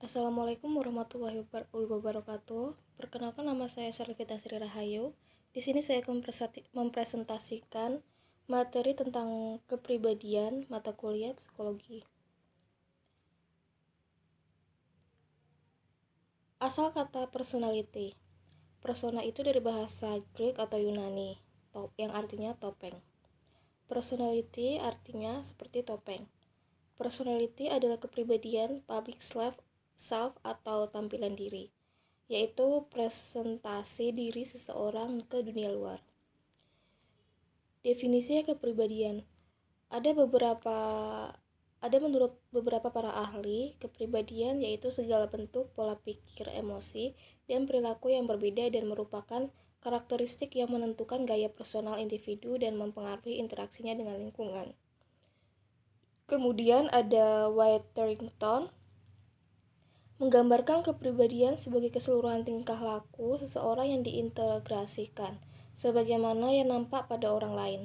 Assalamualaikum warahmatullahi wabarakatuh. Perkenalkan, nama saya Sarlifita Sri Rahayu. Di sini saya akan mempresentasikan materi tentang kepribadian mata kuliah psikologi. Asal kata personality. Persona itu dari bahasa Greek atau Yunani, yang artinya topeng. Personality artinya seperti topeng. Personality adalah kepribadian, public self atau tampilan diri, yaitu presentasi diri seseorang ke dunia luar. Definisi kepribadian. Ada menurut beberapa para ahli, kepribadian yaitu segala bentuk pola pikir, emosi, dan perilaku yang berbeda dan merupakan karakteristik yang menentukan gaya personal individu dan mempengaruhi interaksinya dengan lingkungan. Kemudian ada Whittington, menggambarkan kepribadian sebagai keseluruhan tingkah laku seseorang yang diintegrasikan, sebagaimana yang nampak pada orang lain.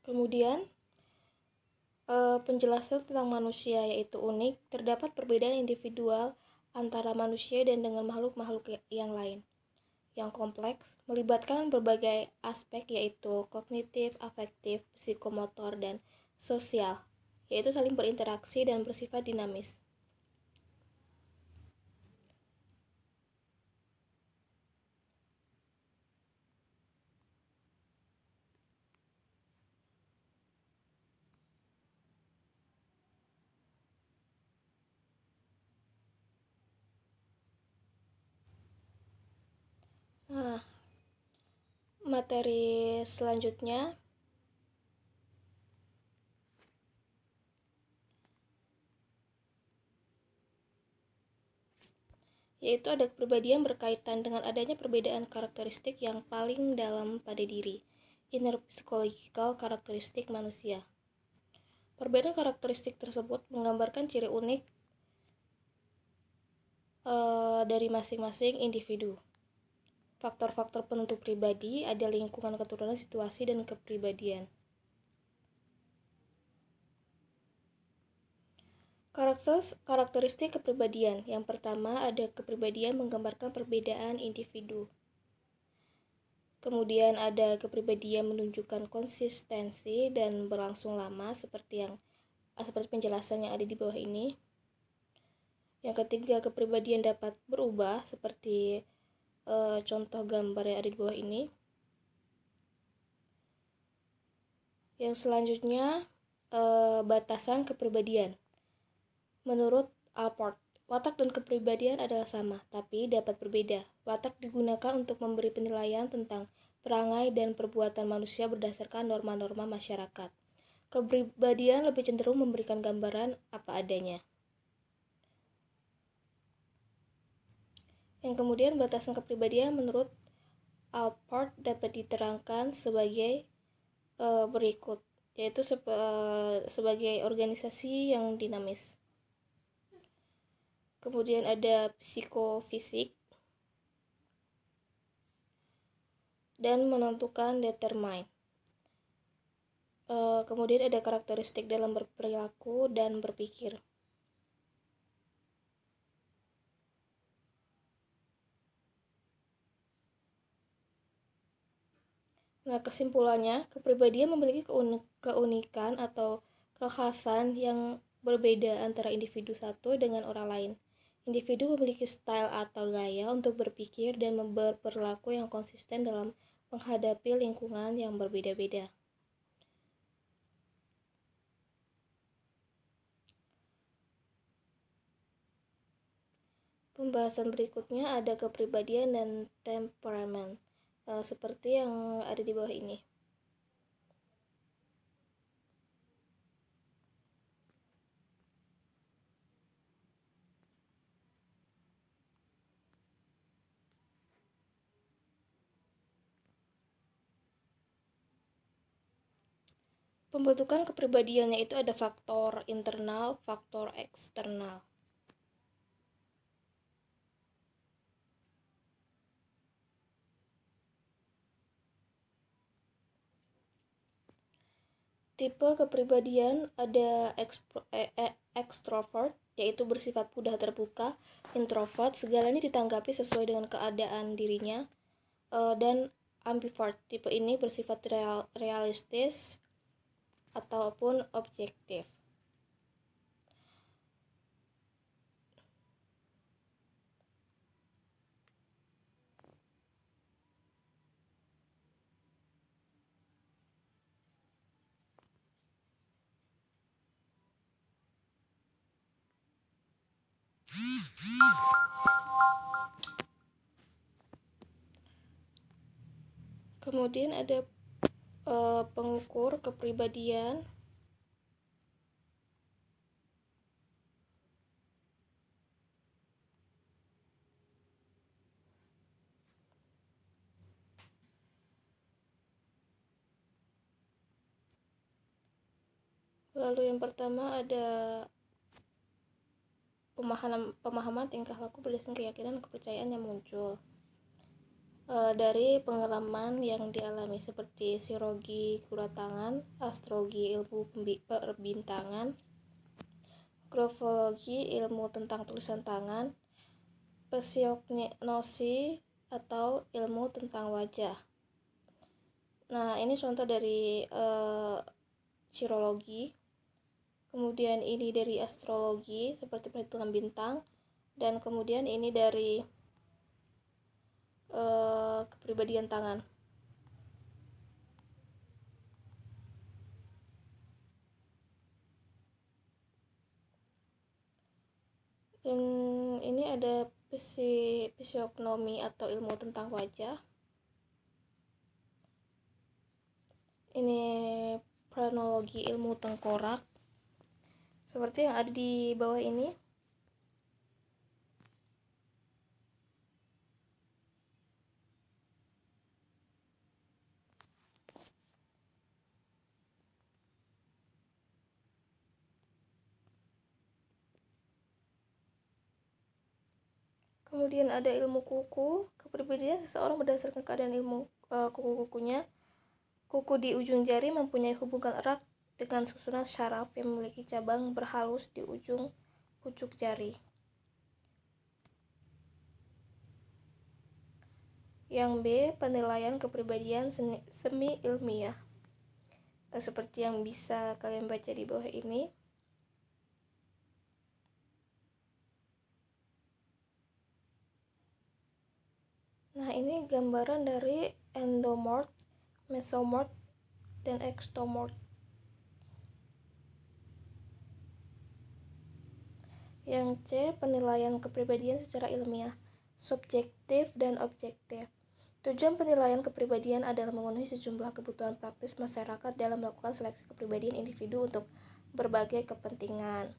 Kemudian, penjelasan tentang manusia yaitu unik, terdapat perbedaan individual antara manusia dan dengan makhluk-makhluk yang lain. Yang kompleks, melibatkan berbagai aspek yaitu kognitif, afektif, psikomotor, dan sosial, yaitu saling berinteraksi dan bersifat dinamis. Nah, materi selanjutnya yaitu ada kepribadian berkaitan dengan adanya perbedaan karakteristik yang paling dalam pada diri, inner psychological karakteristik manusia. Perbedaan karakteristik tersebut menggambarkan ciri unik dari masing-masing individu. Faktor-faktor penentu pribadi ada lingkungan, keturunan, situasi, dan kepribadian. Karakteristik kepribadian. Yang pertama ada kepribadian menggambarkan perbedaan individu. Kemudian ada kepribadian menunjukkan konsistensi dan berlangsung lama seperti penjelasan yang ada di bawah ini. Yang ketiga, kepribadian dapat berubah seperti contoh gambar yang ada di bawah ini. Yang selanjutnya, batasan kepribadian. Menurut Allport, watak dan kepribadian adalah sama, tapi dapat berbeda. Watak digunakan untuk memberi penilaian tentang perangai dan perbuatan manusia berdasarkan norma-norma masyarakat. Kepribadian lebih cenderung memberikan gambaran apa adanya. Yang kemudian, batasan kepribadian menurut Allport dapat diterangkan sebagai berikut, yaitu sebagai organisasi yang dinamis. Kemudian ada psikofisik dan menentukan determine. Kemudian ada karakteristik dalam berperilaku dan berpikir. Nah, kesimpulannya, kepribadian memiliki keunikan atau kekhasan yang berbeda antara individu satu dengan orang lain. Individu memiliki style atau gaya untuk berpikir dan berperilaku yang konsisten dalam menghadapi lingkungan yang berbeda-beda. Pembahasan berikutnya ada kepribadian dan temperamen, seperti yang ada di bawah ini. Pembentukan kepribadiannya itu ada faktor internal, faktor eksternal. Tipe kepribadian ada extrovert, yaitu bersifat mudah terbuka, introvert, segalanya ditanggapi sesuai dengan keadaan dirinya, dan ambivert, tipe ini bersifat realistis ataupun objektif. Kemudian ada pengukur kepribadian. Lalu yang pertama ada pemahaman tingkah laku berdasarkan keyakinan dan kepercayaan yang muncul dari pengalaman yang dialami, seperti psikologi kuratangan, astrologi ilmu perbintangan, grafologi ilmu tentang tulisan tangan, psiognosi atau ilmu tentang wajah. Nah, ini contoh dari sirologi. Kemudian ini dari astrologi seperti perhitungan bintang, dan kemudian ini dari kepribadian tangan. Dan ini ada fisiognomi atau ilmu tentang wajah. Ini pranologi ilmu tengkorak, seperti yang ada di bawah ini. Kemudian ada ilmu kuku, kepribadian seseorang berdasarkan keadaan ilmu kuku-kukunya. Kuku di ujung jari mempunyai hubungan erat dengan susunan syaraf yang memiliki cabang berhalus di ujung pucuk jari. Yang B, penilaian kepribadian semi ilmiah, seperti yang bisa kalian baca di bawah ini. Nah, ini gambaran dari endomorph, mesomorph, dan extomorph. Yang C, penilaian kepribadian secara ilmiah, subjektif dan objektif. Tujuan penilaian kepribadian adalah memenuhi sejumlah kebutuhan praktis masyarakat dalam melakukan seleksi kepribadian individu untuk berbagai kepentingan.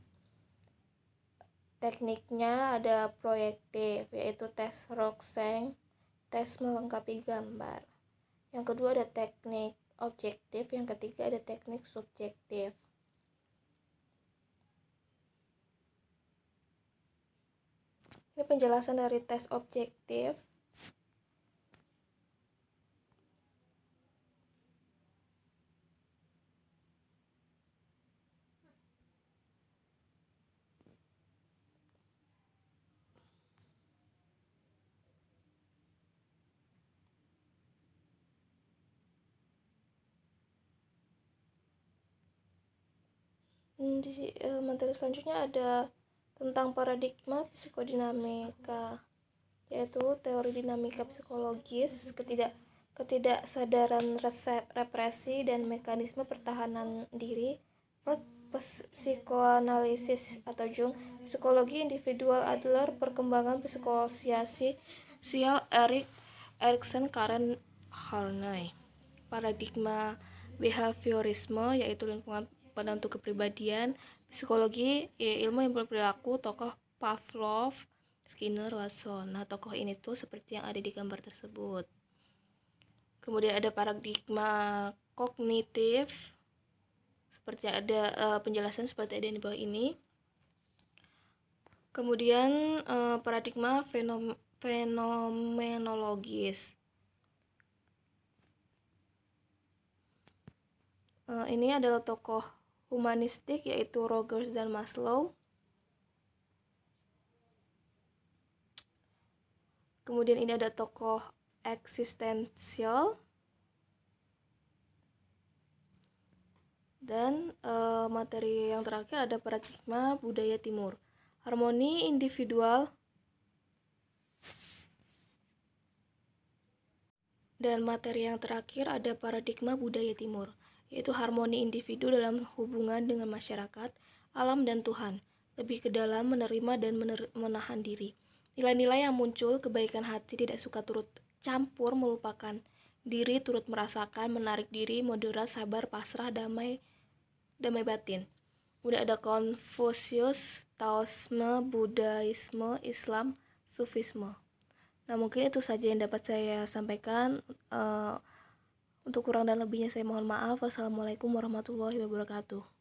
Tekniknya ada proyektif, yaitu tes Roxeng, tes melengkapi gambar. Yang kedua ada teknik objektif, yang ketiga ada teknik subjektif. Ini penjelasan dari tes objektif. Di materi selanjutnya ada tentang paradigma psikodinamika, yaitu teori dinamika psikologis, ketidaksadaran represi, dan mekanisme pertahanan diri. Freud, psikoanalisis atau Jung, psikologi individual Adler, perkembangan psikososial Erik Erikson, Karen Horney. Paradigma behaviorisme, yaitu lingkungan pada untuk kepribadian. Psikologi, ilmu yang berperilaku, tokoh Pavlov, Skinner, Watson. Nah, tokoh ini tuh seperti yang ada di gambar tersebut. Kemudian ada paradigma kognitif, seperti ada penjelasan seperti ada di bawah ini. Kemudian paradigma fenomenologis, Ini adalah tokoh humanistik yaitu Rogers dan Maslow. Kemudian ini ada tokoh eksistensial. Dan materi yang terakhir ada paradigma budaya timur. Harmoni individual dan materi yang terakhir ada paradigma budaya timur, yaitu harmoni individu dalam hubungan dengan masyarakat, alam dan Tuhan, lebih ke dalam menerima dan menahan diri. Nilai-nilai yang muncul, kebaikan hati, tidak suka turut campur, melupakan diri, turut merasakan, menarik diri, moderat, sabar, pasrah, damai batin. Udah ada Konfusius, Taoisme, Buddhisme, Islam, Sufisme. Nah, mungkin itu saja yang dapat saya sampaikan. Untuk kurang dan lebihnya saya mohon maaf. Wassalamualaikum warahmatullahi wabarakatuh.